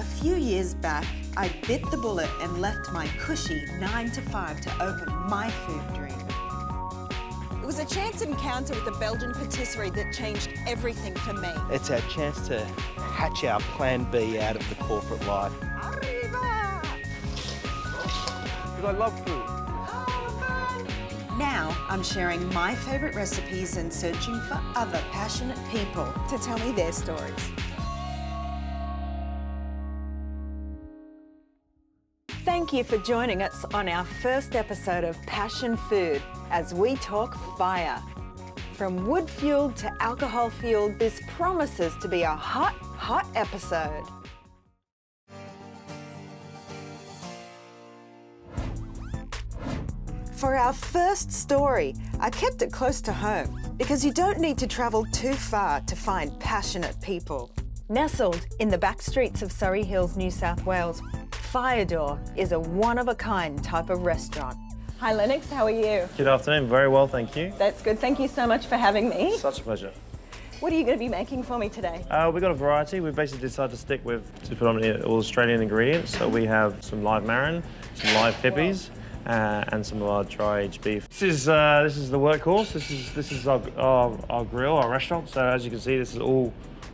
A few years back, I bit the bullet and left my cushy 9 to 5 to open my food dream. It was a chance encounter with a Belgian patisserie that changed everything for me. It's our chance to hatch our plan B out of the corporate life. Arriba! Because I love food. Now I'm sharing my favourite recipes and searching for other passionate people to tell me their stories. Thank you for joining us on our first episode of Passion Food as we talk fire. From wood-fueled to alcohol-fueled, this promises to be a hot, hot episode. For our first story, I kept it close to home because you don't need to travel too far to find passionate people. Nestled in the back streets of Surry Hills, New South Wales, FireDoor is a one-of-a-kind type of restaurant. Hi Lennox, how are you? Good afternoon, very well, thank you. That's good, thank you so much for having me. Such a pleasure. What are you going to be making for me today? We've got a variety. We've basically decided to stick with predominantly all Australian ingredients. So we have some live marron, some live pippies, and some of our dry aged beef. This is the workhorse. This is our grill, our restaurant. So as you can see, this is all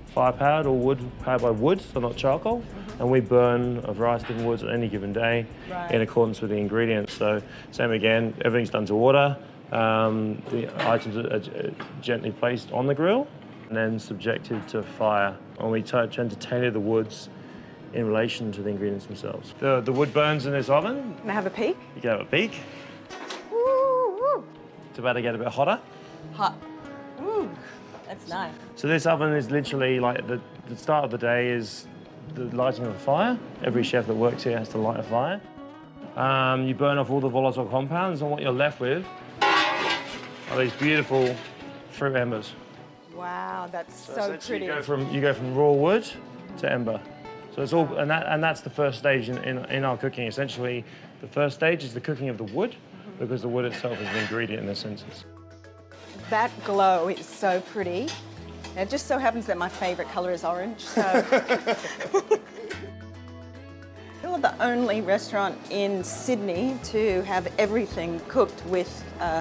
fire powered, all wood powered by wood, so not charcoal. And we burn a variety of different woods on any given day in accordance with the ingredients. So same again, everything's done to order. The items are gently placed on the grill and then subjected to fire. And we tend to tailor the woods in relation to the ingredients themselves. The wood burns in this oven. Can I have a peek? You can have a peek. Woo! It's about to get a bit hotter. Hot. Ooh, that's nice. So this oven is literally like the start of the day is the lighting of a fire. Every chef that works here has to light a fire. You burn off all the volatile compounds, and what you're left with are these beautiful fruit embers. Wow, that's so pretty. You go from raw wood to ember. So it's all, and that's the first stage in our cooking. Essentially, the first stage is the cooking of the wood, because the wood itself is an ingredient in this instance. That glow is so pretty. It just so happens that my favourite colour is orange, so... You're the only restaurant in Sydney to have everything cooked with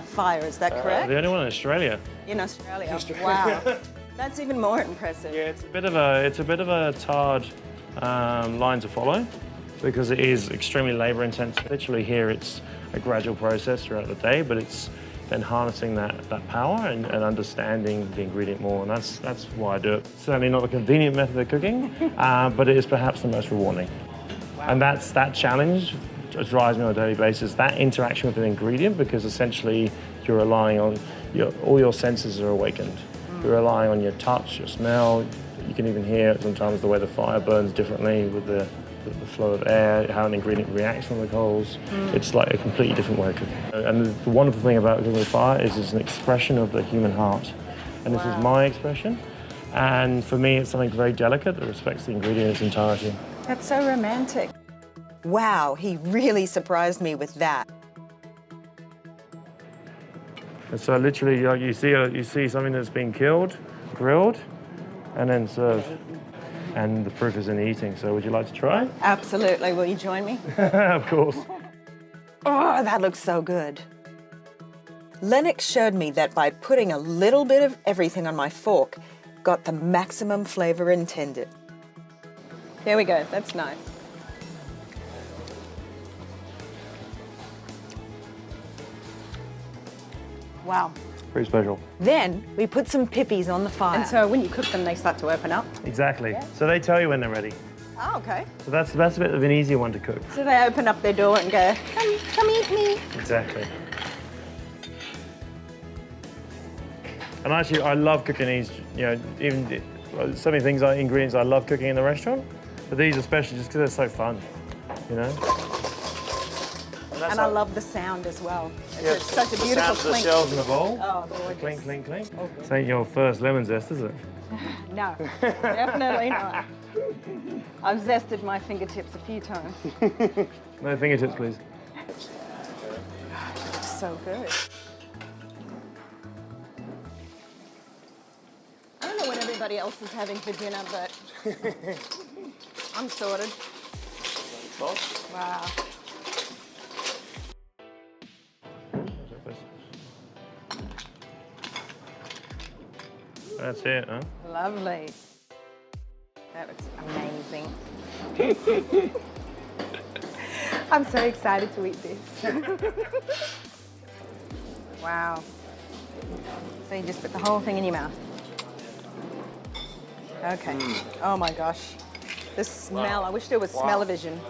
fire, is that correct? The only one in Australia. In Australia, wow. That's even more impressive. Yeah, it's a bit of a tarred line to follow, because it is extremely labour intensive. Literally here it's a gradual process throughout the day, but it's then harnessing that power and understanding the ingredient more, and that's why I do it. Certainly not a convenient method of cooking, but it is perhaps the most rewarding. Wow. And that challenge drives me on a daily basis, that interaction with an ingredient, because essentially you're relying on, all your senses are awakened. You're relying on your touch, your smell. You can even hear sometimes the way the fire burns differently with the flow of air, how an ingredient reacts on the coals. It's like a completely different way of cooking. And the wonderful thing about cooking with fire is it's an expression of the human heart. And this is my expression. And for me, it's something very delicate that respects the ingredient in its entirety. That's so romantic. Wow, he really surprised me with that. And so literally, you see something that's been killed, grilled, and then served. And the proof is in the eating, so would you like to try? Absolutely, will you join me? Of course. Oh, that looks so good. Lennox showed me that by putting a little bit of everything on my fork, got the maximum flavour intended. There we go, that's nice. Wow. Pretty special. Then we put some pippies on the fire. And so when you cook them, they start to open up? Exactly. Yeah. So they tell you when they're ready. Oh, okay. So that's a bit of an easier one to cook. So they open up their door and go, come eat me. Exactly. And actually, I love cooking these, even so many things, ingredients I love cooking in the restaurant, but these especially just because they're so fun, And I love the sound as well. It's such a beautiful clink. The shells in the bowl. Oh, gorgeous. Clink, clink, clink. Oh, this ain't your first lemon zest, is it? No, definitely not. I've zested my fingertips a few times. No fingertips, please. So good. I don't know what everybody else is having for dinner, but I'm sorted. Wow. That's it, huh? Lovely. That looks amazing. I'm so excited to eat this. Wow. So you just put the whole thing in your mouth. Okay. Oh my gosh. The smell, I wish there was smell-o-vision.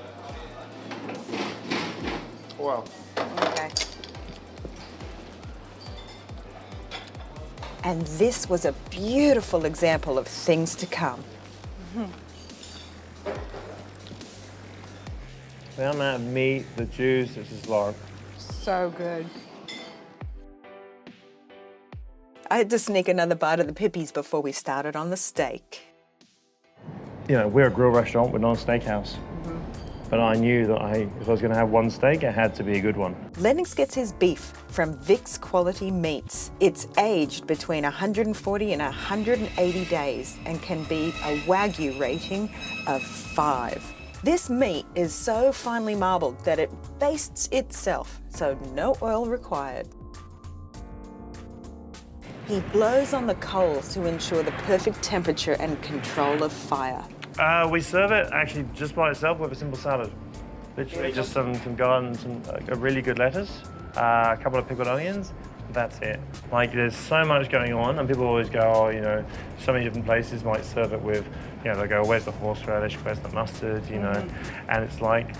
Wow. Okay. And this was a beautiful example of things to come. Found that meat, the juice, this is like... So good. I had to sneak another bite of the pippies before we started on the steak. You know, we're a grill restaurant, we're not a steakhouse. But I knew that if I was going to have one steak, it had to be a good one. Lennox gets his beef from Vic's Quality Meats. It's aged between 140 and 180 days and can be a Wagyu rating of 5. This meat is so finely marbled that it bastes itself, so no oil required. He blows on the coals to ensure the perfect temperature and control of fire. We serve it actually just by itself with a simple salad. Literally just some garden, a really good lettuce, a couple of pickled onions, that's it. Like there's so much going on and people always go, oh, you know, so many different places might serve it with, you know, they go, where's the horseradish, where's the mustard, you know, and it's like,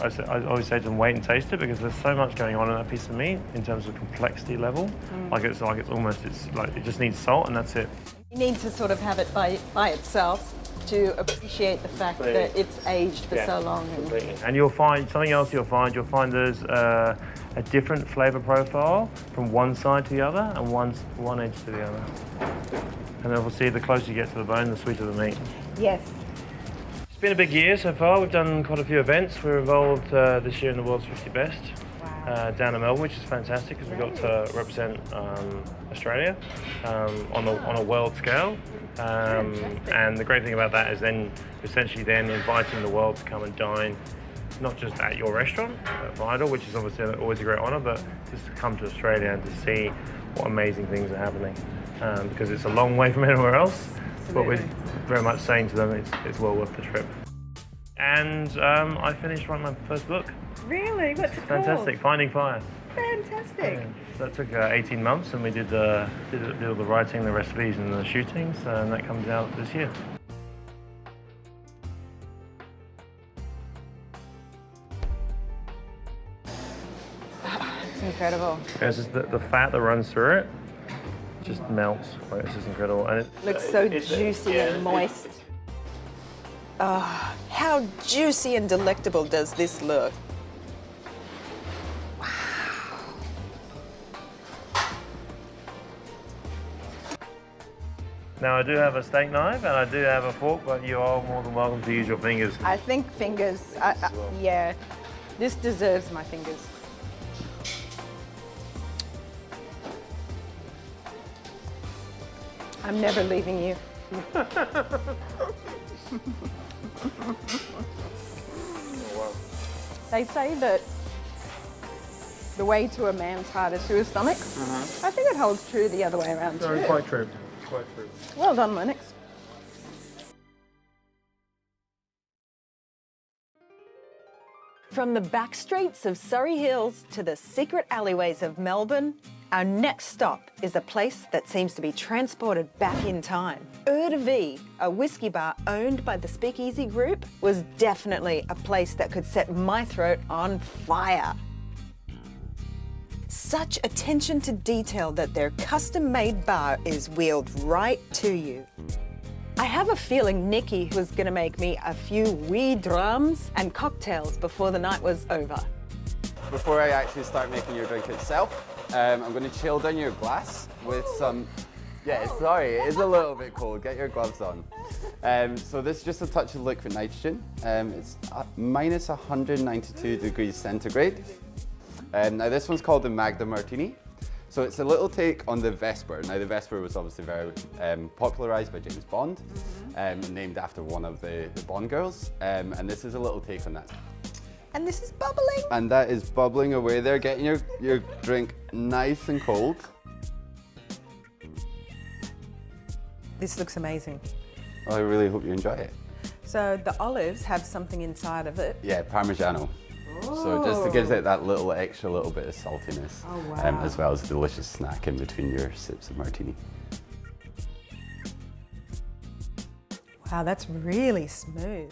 I always say to them, wait and taste it because there's so much going on in that piece of meat in terms of complexity level. It's like it just needs salt and that's it. You need to sort of have it by itself to appreciate the fact that it's aged for so long. And you'll find, something else you'll find there's a different flavour profile from one side to the other and one edge to the other. And obviously the closer you get to the bone, the sweeter the meat. Yes. It's been a big year so far. We've done quite a few events. We're involved this year in the World's 50 Best down in Melbourne, which is fantastic because we got to represent Australia on a world scale. And the great thing about that is then essentially inviting the world to come and dine, not just at your restaurant, at FireDoor, which is obviously always a great honour, but just to come to Australia and to see what amazing things are happening. Because it's a long way from anywhere else, but we're very much saying to them it's well worth the trip. And I finished writing my first book. Really? What's it called? Fantastic, Finding Fire. Fantastic. Yeah. So that took 18 months and we did all the writing, the recipes and the shootings, and that comes out this year. It's incredible. It's just the fat that runs through it just melts. Like, it's just incredible. And it looks so juicy and moist. Oh, how juicy and delectable does this look? Now I do have a steak knife and I do have a fork, but you are more than welcome to use your fingers. I think fingers, yeah. This deserves my fingers. I'm never leaving you. They say that the way to a man's heart is through his stomach. I think it holds true the other way around too. Quite true. Quite true. Well done, Lennox. From the back streets of Surry Hills to the secret alleyways of Melbourne, our next stop is a place that seems to be transported back in time. Eua-de-Vie, a whiskey bar owned by the Speakeasy Group, was definitely a place that could set my throat on fire. Such attention to detail that their custom-made bar is wheeled right to you. I have a feeling Nikki was going to make me a few wee drums and cocktails before the night was over. Before I actually start making your drink itself, I'm going to chill down your glass with some... Yeah, sorry, it is a little bit cold. Get your gloves on. So this is just a touch of liquid nitrogen. It's minus 192 degrees centigrade. Now this one's called the Magda Martini. So it's a little take on the Vesper. Now the Vesper was obviously very popularised by James Bond. named after one of the Bond girls. And this is a little take on that. And this is bubbling. And that is bubbling away there, getting your drink nice and cold. This looks amazing. Oh, I really hope you enjoy it. So the olives have something inside of it. Yeah, Parmigiano. So just to give it that little extra little bit of saltiness, as well as a delicious snack in between your sips of martini. Wow, that's really smooth.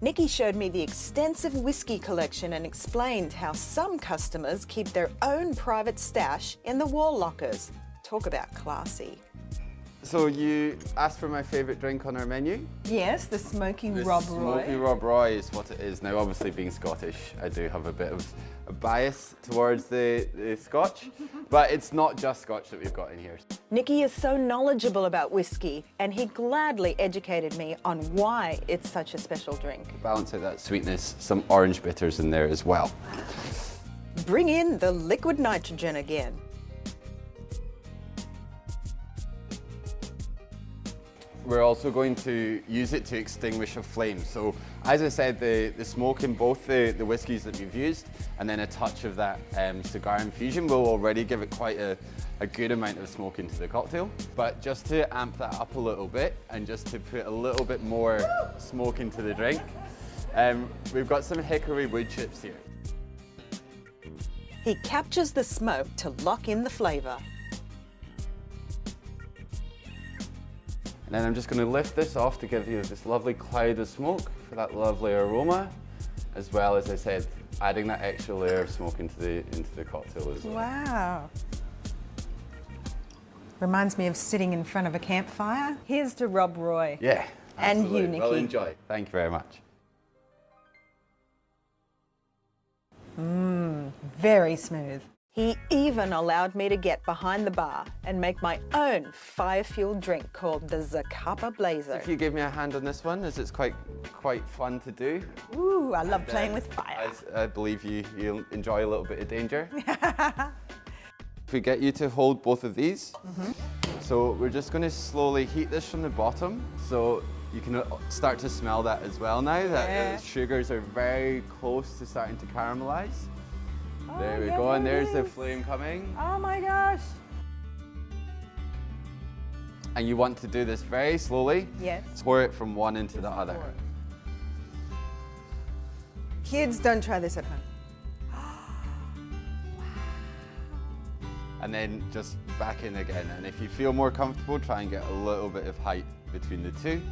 Nikki showed me the extensive whiskey collection and explained how some customers keep their own private stash in the wall lockers. Talk about classy. So you asked for my favourite drink on our menu? Yes, the Smoky Rob Roy. Smoky Rob Roy is what it is. Now, obviously being Scottish, I do have a bit of a bias towards the Scotch, but it's not just Scotch that we've got in here. Nikki is so knowledgeable about whiskey, and he gladly educated me on why it's such a special drink. Balance out that sweetness, some orange bitters in there as well. Bring in the liquid nitrogen again. We're also going to use it to extinguish a flame. So as I said, the smoke in both the whiskies that we've used and then a touch of that cigar infusion will already give it quite a good amount of smoke into the cocktail. But just to amp that up a little bit and just to put a little bit more smoke into the drink, we've got some hickory wood chips here. He captures the smoke to lock in the flavour. And then I'm just going to lift this off to give you this lovely cloud of smoke for that lovely aroma, as well as I said, adding that extra layer of smoke into the cocktail as well. Wow. Reminds me of sitting in front of a campfire. Here's to Rob Roy. Yeah. And absolutely. you, Nikki. Well, enjoy. Thank you very much. Very smooth. He even allowed me to get behind the bar and make my own fire-fueled drink called the Zacapa Blazer. If you give me a hand on this one, as it's quite fun to do. Ooh, I love playing with fire. I believe you'll enjoy a little bit of danger. If we get you to hold both of these, so we're just going to slowly heat this from the bottom. So you can start to smell that as well now, that the sugars are very close to starting to caramelize. There we go, and there's the flame coming. Oh my gosh. And you want to do this very slowly. Yes. Pour it from one into the other. Kids, don't try this at home. And then just back in again. And if you feel more comfortable, try and get a little bit of height between the two.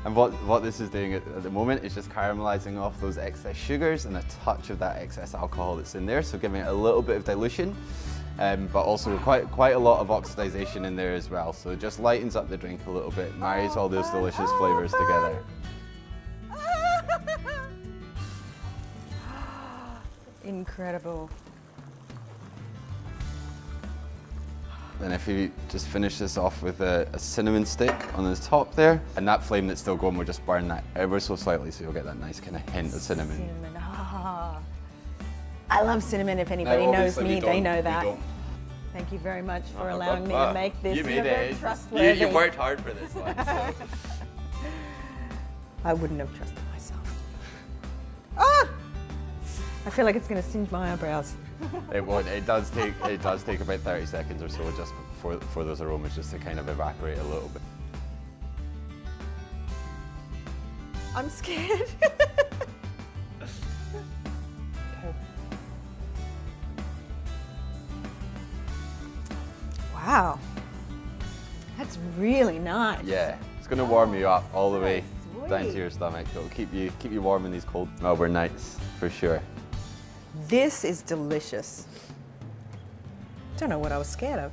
And what this is doing at the moment is just caramelizing off those excess sugars and a touch of that excess alcohol that's in there, so giving it a little bit of dilution, but also quite a lot of oxidization in there as well. So it just lightens up the drink a little bit, marries all those delicious flavors together. Incredible. And if you just finish this off with a cinnamon stick on the top there, and that flame that's still going will just burn that ever so slightly, so you'll get that nice kind of hint of cinnamon. Cinnamon. Ah. I love cinnamon. If anybody knows me, they know that. Thank you very much for allowing me to make this. You made it. Trustworthy. You worked hard for this one. So. I wouldn't have trusted myself. Ah! I feel like it's going to singe my eyebrows. It won't. It does take about 30 seconds or so just for those aromas just to kind of evaporate a little bit. I'm scared. Wow. That's really nice. Yeah, it's going to warm you up all the way down to your stomach. It'll keep you warm in these cold Melbourne nights for sure. This is delicious. Don't know what I was scared of.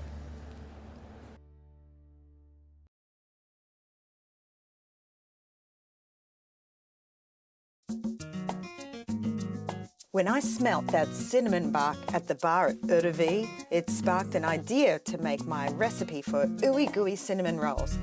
When I smelt that cinnamon bark at the bar at Eua-de-Vie, it sparked an idea to make my recipe for ooey gooey cinnamon rolls.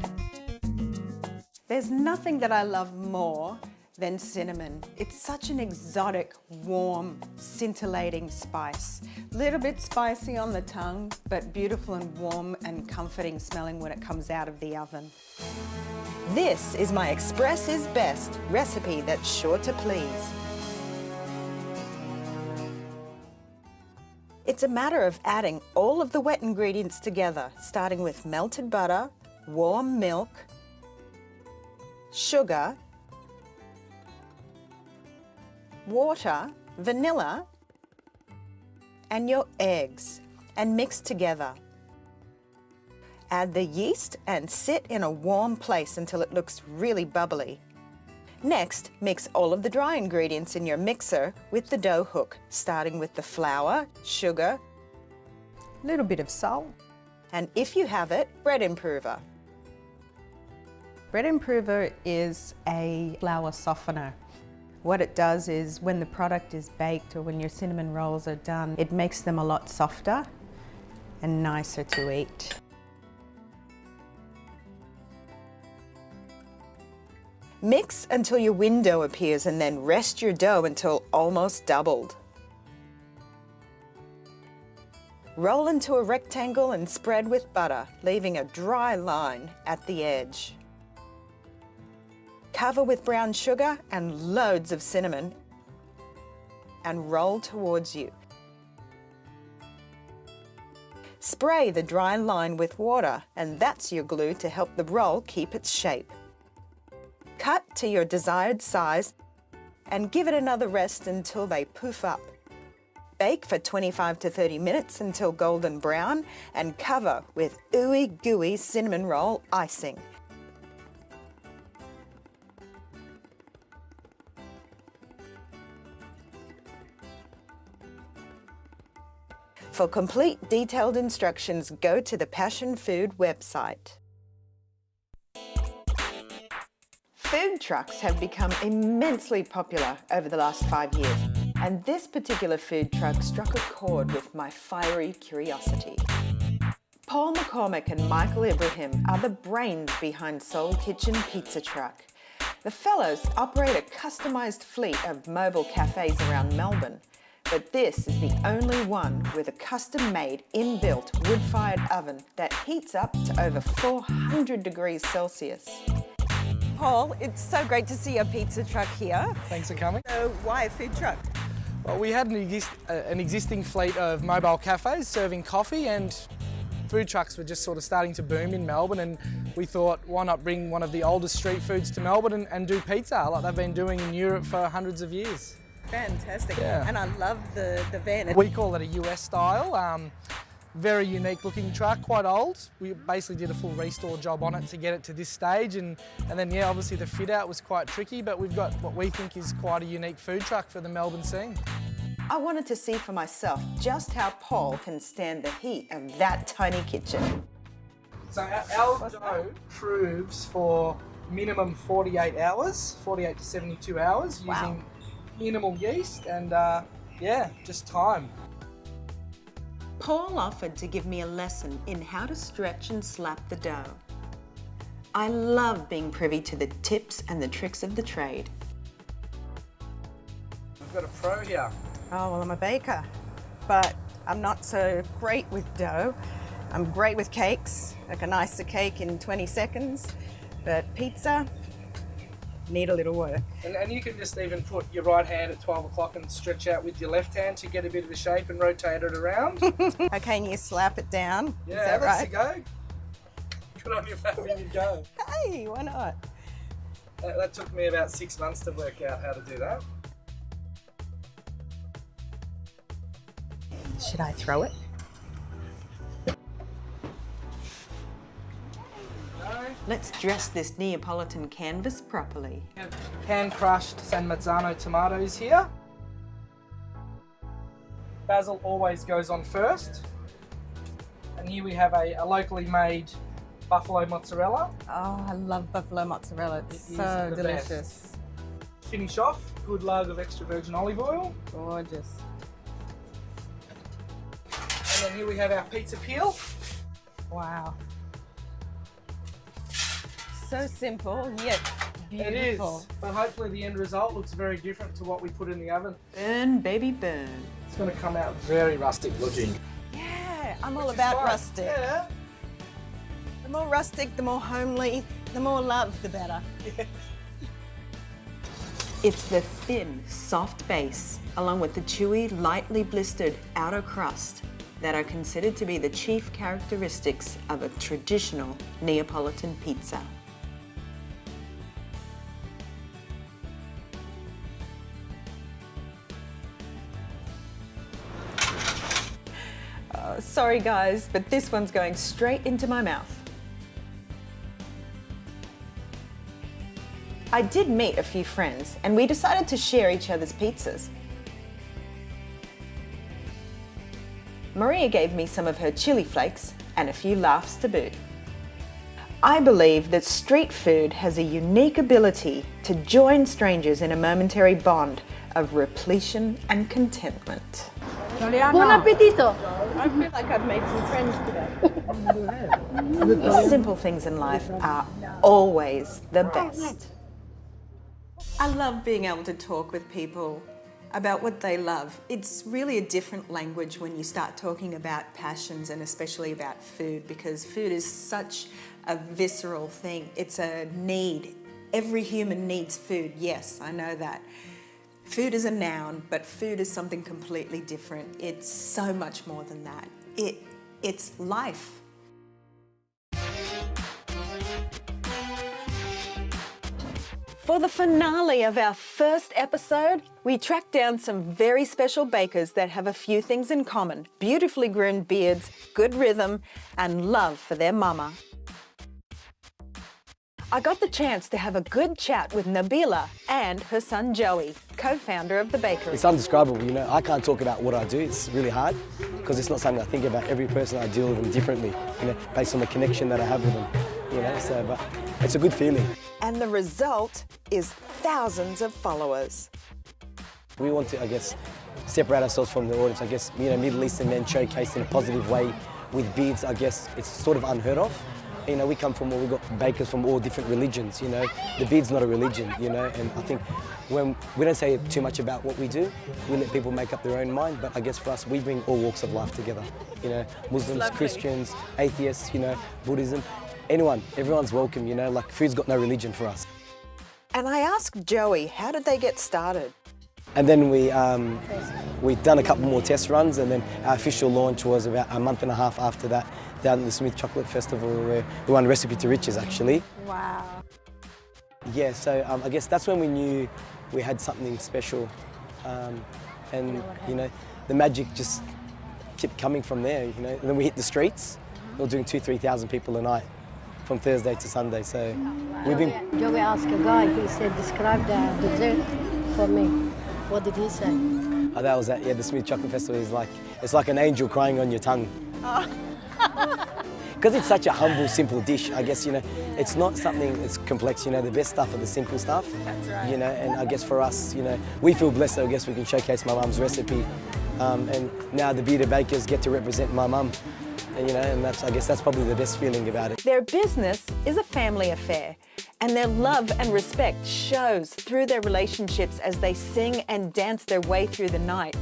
There's nothing that I love more then cinnamon. It's such an exotic, warm, scintillating spice. Little bit spicy on the tongue, but beautiful and warm and comforting smelling when it comes out of the oven. This is my Express is Best recipe that's sure to please. It's a matter of adding all of the wet ingredients together, starting with melted butter, warm milk, sugar, water, vanilla, and your eggs, and mix together. Add the yeast and sit in a warm place until it looks really bubbly. Next, mix all of the dry ingredients in your mixer with the dough hook, starting with the flour, sugar, a little bit of salt, and if you have it, bread improver. Bread improver is a flour softener. What it does is when the product is baked or when your cinnamon rolls are done, it makes them a lot softer and nicer to eat. Mix until your window appears and then rest your dough until almost doubled. Roll into a rectangle and spread with butter, leaving a dry line at the edge. Cover with brown sugar and loads of cinnamon and roll towards you. Spray the dry line with water and that's your glue to help the roll keep its shape. Cut to your desired size and give it another rest until they poof up. Bake for 25 to 30 minutes until golden brown and cover with Gooey cinnamon roll icing. For complete detailed instructions, go to the Passion Food website. Food trucks have become immensely popular over the last 5 years, and this particular food truck struck a chord with my fiery curiosity. Paul McCormick and Michael Ibrahim are the brains behind Soul Kitchen Pizza Truck. The fellows operate a customised fleet of mobile cafes around Melbourne, but this is the only one with a custom-made, inbuilt wood-fired oven that heats up to over 400 degrees Celsius. Paul, it's so great to see a pizza truck here. Thanks for coming. So why a food truck? Well, we had an existing fleet of mobile cafes serving coffee, and food trucks were just sort of starting to boom in Melbourne, and we thought, why not bring one of the oldest street foods to Melbourne and do pizza like they've been doing in Europe for hundreds of years. Fantastic. Yeah. And I love the van. We call it a US style. Very unique looking truck, quite old. We basically did a full restore job on it to get it to this stage, and then yeah, obviously the fit out was quite tricky, but we've got what we think is quite a unique food truck for the Melbourne scene. I wanted to see for myself just how Paul can stand the heat of that tiny kitchen. So our dough proves for minimum 48 hours, 48 to 72 hours, Wow. using minimal yeast and yeah, just time. Paul offered to give me a lesson in how to stretch and slap the dough. I love being privy to the tips and the tricks of the trade. We've got a pro here. Oh, well, I'm a baker, but I'm not so great with dough. I'm great with cakes. I can ice a cake in 20 seconds, but pizza, need a little work. And you can just even put your right hand at 12 o'clock and stretch out with your left hand to get a bit of a shape and rotate it around. Okay, and you slap it down. Yeah, Is that that's right? the go. Good on you for having your go. Hey, why not? That took me about 6 months to work out how to do that. Should I throw it? Let's dress this Neapolitan canvas properly. Hand-crushed San Marzano tomatoes here. Basil always goes on first. And here we have a locally made buffalo mozzarella. Oh, I love buffalo mozzarella. It's It is so the delicious. best. Finish off, good lug of extra virgin olive oil. Gorgeous. And then here we have our pizza peel. Wow. So simple, yet It is, but hopefully the end result looks very different to what we put in the oven. Burn, baby, burn. It's going to come out very rustic looking. Yeah, I'm all about rustic. Yeah. The more rustic, the more homely, the more love, the better. It's the thin, soft base, along with the chewy, lightly blistered outer crust, that are considered to be the chief characteristics of a traditional Neapolitan pizza. Sorry guys, but this one's going straight into my mouth. I did meet a few friends and we decided to share each other's pizzas. Maria gave me some of her chili flakes and a few laughs to boot. I believe that street food has a unique ability to join strangers in a momentary bond of repletion and contentment. Buon appetito! I feel like I've made some friends today. The simple things in life are always the best. I love being able to talk with people about what they love. It's really a different language when you start talking about passions and especially about food, because food is such a visceral thing. It's a need. Every human needs food. Yes, I know that. Food is a noun, but food is something completely different. It's so much more than that. It's life. For the finale of our first episode, we tracked down some very special bakers that have a few things in common: beautifully groomed beards, good rhythm, and love for their mama. I got the chance to have a good chat with Nabila and her son Joey, co-founder of the bakery. It's indescribable, you know. I can't talk about what I do. It's really hard because it's not something I think about. Every person I deal with them differently, you know, based on the connection that I have with them, you know. So, but it's a good feeling. And the result is thousands of followers. We want to, I guess, separate ourselves from the audience. I guess, you know, Middle Eastern men showcased in a positive way with beards. I guess it's sort of unheard of. You know, we come from, we've got bakers from all different religions, you know. The beard's not a religion, you know, and I think when we don't say too much about what we do, we let people make up their own mind, but I guess for us, we bring all walks of life together, you know, Muslims, Christians, atheists, you know, Buddhism, anyone, everyone's welcome, you know, like food's got no religion for us. And I asked Joey, how did they get started? And then we'd done a couple more test runs, and then our official launch was about a month and a half after that, down at the Smith Chocolate Festival, where we won Recipe to Riches, actually. Wow. Yeah, so I guess that's when we knew we had something special, and you know, the magic just kept coming from there. You know, and then we hit the streets. We were doing 2,000–3,000 people a night, from Thursday to Sunday. So we've been. Joey asked a guy. He said, "Describe the dessert for me." What did he say? Oh, that was that. Yeah, the Smith Chocolate Festival is like, it's like an angel crying on your tongue. Because it's such a humble, simple dish. I guess, you know, it's not something that's complex. You know, the best stuff are the simple stuff. That's right. You know, and I guess for us, you know, we feel blessed that I guess we can showcase my mum's recipe, and now the Bearded Bakers get to represent my mum. And, you know, and I guess that's probably the best feeling about it. Their business is a family affair, and their love and respect shows through their relationships as they sing and dance their way through the night.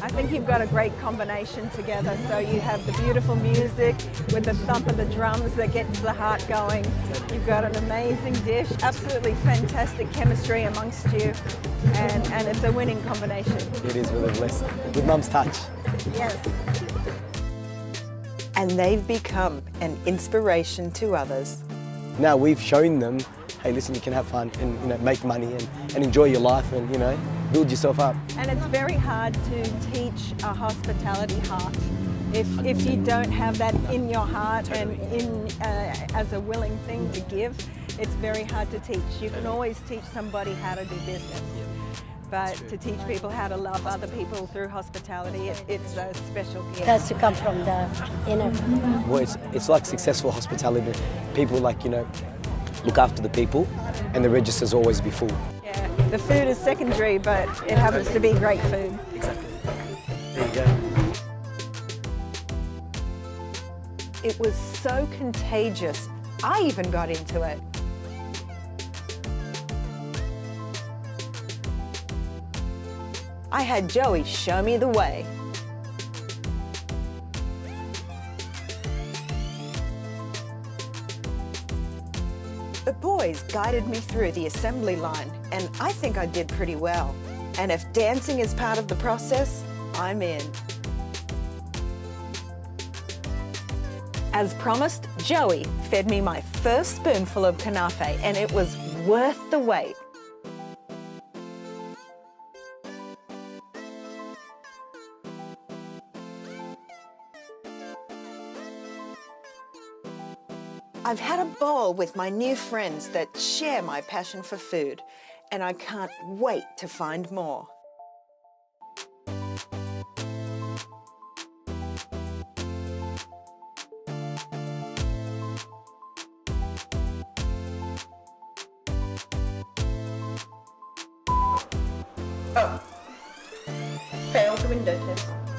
I think you've got a great combination together. So you have the beautiful music with the thump of the drums that gets the heart going. You've got an amazing dish, absolutely fantastic chemistry amongst you, and it's a winning combination. It is really blessed. With mum's touch. Yes. And they've become an inspiration to others. Now we've shown them, hey, listen, you can have fun and, you know, make money and enjoy your life and, you know, build yourself up. And it's very hard to teach a hospitality heart. If you don't have that in your heart and as a willing thing to give, it's very hard to teach. You can always teach somebody how to do business. But to teach people how to love other people through hospitality, it's a special gift. It has to come from the inner. Well, it's like successful hospitality. People like, you know, look after the people and the register's always be full. Yeah, the food is secondary, but it happens to be great food. Exactly. There you go. It was so contagious, I even got into it. I had Joey show me the way. The boys guided me through the assembly line, and I think I did pretty well. And if dancing is part of the process, I'm in. As promised, Joey fed me my first spoonful of knafeh, and it was worth the wait. I've had a bowl with my new friends that share my passion for food, and I can't wait to find more. Oh, failed the window test.